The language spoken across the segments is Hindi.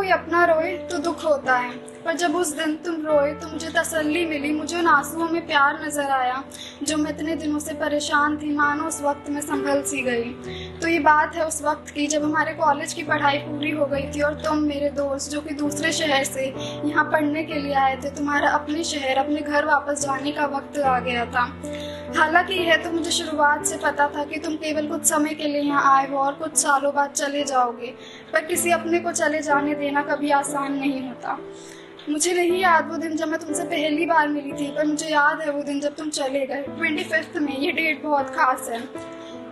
कोई अपना रोए तो दुख होता है, पर जब उस दिन तुम रोए तो मुझे तसल्ली मिली। मुझे उन आंसुओं में प्यार नजर आया जो मैं इतने दिनों से परेशान थी, मानो उस वक्त में संभल सी गई। तो ये बात है उस वक्त की जब हमारे कॉलेज की पढ़ाई पूरी हो गई थी और तुम मेरे दोस्त जो कि दूसरे शहर से यहाँ पढ़ने के लिए आए थे, तुम्हारा अपने शहर अपने घर वापस जाने का वक्त आ गया था। हालांकि यह तो मुझे शुरुआत से पता था कि तुम केवल कुछ समय के लिए यहाँ आए हो और कुछ सालों बाद चले जाओगे, पर किसी अपने को चले जाने देना कभी आसान नहीं होता। मुझे नहीं याद वो दिन जब मैं तुमसे पहली बार मिली थी, पर मुझे याद है वो दिन जब तुम चले गए 25 में। ये डेट बहुत खास है।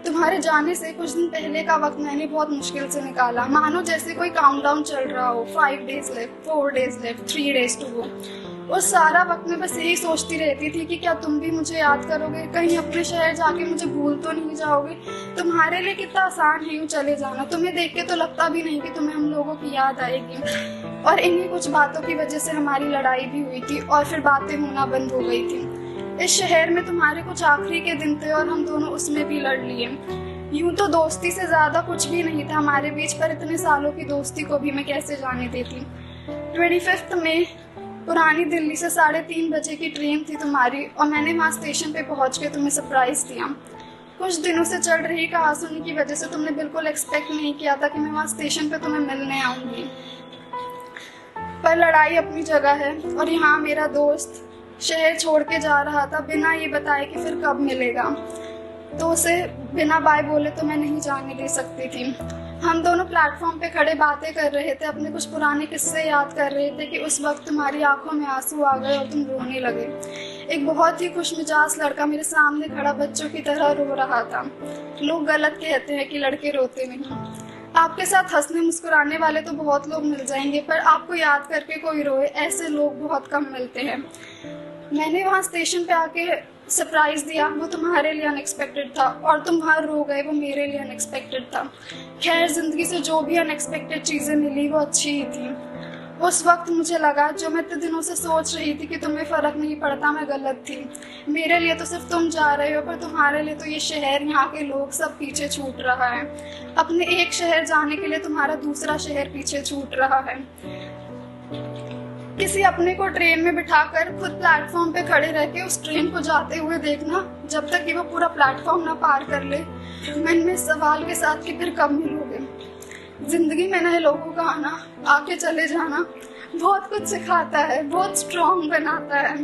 तुम्हारे जाने से कुछ दिन पहले का वक्त मैंने बहुत मुश्किल से निकाला, मानो जैसे कोई काउंटडाउन चल रहा हो। 5 days left, 4 days left, 3 days to go. उस सारा वक्त में बस यही सोचती रहती थी कि क्या तुम भी मुझे याद करोगे, कहीं अपने शहर जाके मुझे भूल तो नहीं जाओगे। तुम्हारे लिए कितना आसान है यूँ चले जाना, तुम्हें देख के तो लगता भी नहीं कि तुम्हें हम लोगों की याद आएगी। और इन्हीं कुछ बातों की वजह से हमारी लड़ाई भी हुई थी और फिर बातें होना बंद हो गई थी। इस शहर में तुम्हारे कुछ आखिरी के दिन थे और हम दोनों उसमें भी लड़ लिए। यूं तो दोस्ती से ज्यादा कुछ भी नहीं था हमारे बीच, पर इतने सालों की दोस्ती को भी मैं कैसे जाने देती। 25 में पुरानी दिल्ली से 3:30 बजे की ट्रेन थी तुम्हारी और मैंने वहाँ स्टेशन पे पहुँच के तुम्हें सरप्राइज दिया। कुछ दिनों से चल रही कहासुनी की वजह से तुमने बिल्कुल एक्सपेक्ट नहीं किया था कि मैं वहाँ स्टेशन पे तुम्हें मिलने आऊंगी। पर लड़ाई अपनी जगह है और यहाँ मेरा दोस्त शहर छोड़ के जा रहा था बिना ये बताए कि फिर कब मिलेगा, तो उसे बिना बाय बोले तो मैं नहीं जाने दे सकती थी। हम दोनों प्लेटफॉर्म पे खड़े बातें कर रहे थे, अपने कुछ पुराने किस्से याद कर रहे थे कि उस वक्त तुम्हारी आंखों में आंसू आ गए और तुम रोने लगे। एक बहुत ही खुशमिजाज लड़का मेरे सामने खड़ा बच्चों की तरह रो रहा था। लोग गलत कहते हैं कि लड़के रोते नहीं। आपके साथ हंसने मुस्कुराने वाले तो बहुत लोग मिल जाएंगे, पर आपको याद करके कोई रोए ऐसे लोग बहुत कम मिलते हैं। मैंने वहाँ स्टेशन पे आके सरप्राइज दिया, वो तुम्हारे लिए अनएक्सपेक्टेड था, और तुम वहाँ रो गए, वो मेरे लिए अनएक्सपेक्टेड था। खैर, जिंदगी से जो भी अनएक्सपेक्टेड चीजें मिली वो अच्छी ही थी। उस वक्त मुझे लगा जो मैं इतने दिनों से सोच रही थी कि तुम्हें फर्क नहीं पड़ता, मैं गलत थी। मेरे लिए तो सिर्फ तुम जा रहे हो, पर तुम्हारे लिए तो ये शहर, यहाँ के लोग सब पीछे छूट रहा है। अपने एक शहर जाने के लिए तुम्हारा दूसरा शहर पीछे छूट रहा है। किसी अपने को ट्रेन में बिठाकर खुद प्लेटफॉर्म पे खड़े रह के उस ट्रेन को जाते हुए देखना, जब तक कि वो पूरा प्लेटफॉर्म ना पार कर ले, मन में सवाल के साथ कि फिर कब मिलोगे। जिंदगी में नए लोगों का आना, आके चले जाना बहुत कुछ सिखाता है, बहुत स्ट्रॉन्ग बनाता है।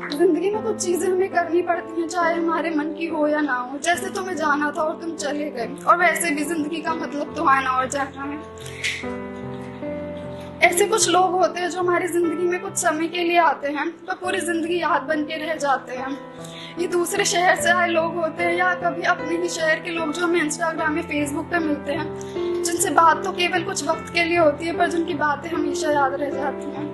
जिंदगी में कुछ चीजें हमें करनी पड़ती हैं, चाहे हमारे मन की हो या ना हो। जैसे तुम्हें जाना था और तुम चले गए, और वैसे भी जिंदगी का मतलब तो आना और जाना है। ऐसे कुछ लोग होते हैं जो हमारी जिंदगी में कुछ समय के लिए आते हैं तो पूरी जिंदगी याद बन के रह जाते हैं। ये दूसरे शहर से आए लोग होते हैं या कभी अपने ही शहर के लोग जो हमें इंस्टाग्राम या फेसबुक पे मिलते हैं, जिनसे बात तो केवल कुछ वक्त के लिए होती है, पर जिनकी बातें हमेशा याद रह जाती हैं।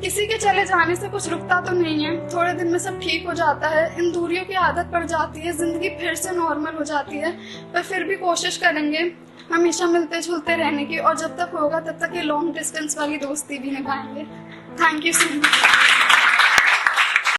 किसी के चले जाने से कुछ रुकता तो नहीं है, थोड़े दिन में सब ठीक हो जाता है, इन दूरियों की आदत पड़ जाती है, जिंदगी फिर से नॉर्मल हो जाती है। पर फिर भी कोशिश करेंगे हमेशा मिलते जुलते रहने की, और जब तक होगा तब तक ये लॉन्ग डिस्टेंस वाली दोस्ती भी निभाएंगे। Thank you so much.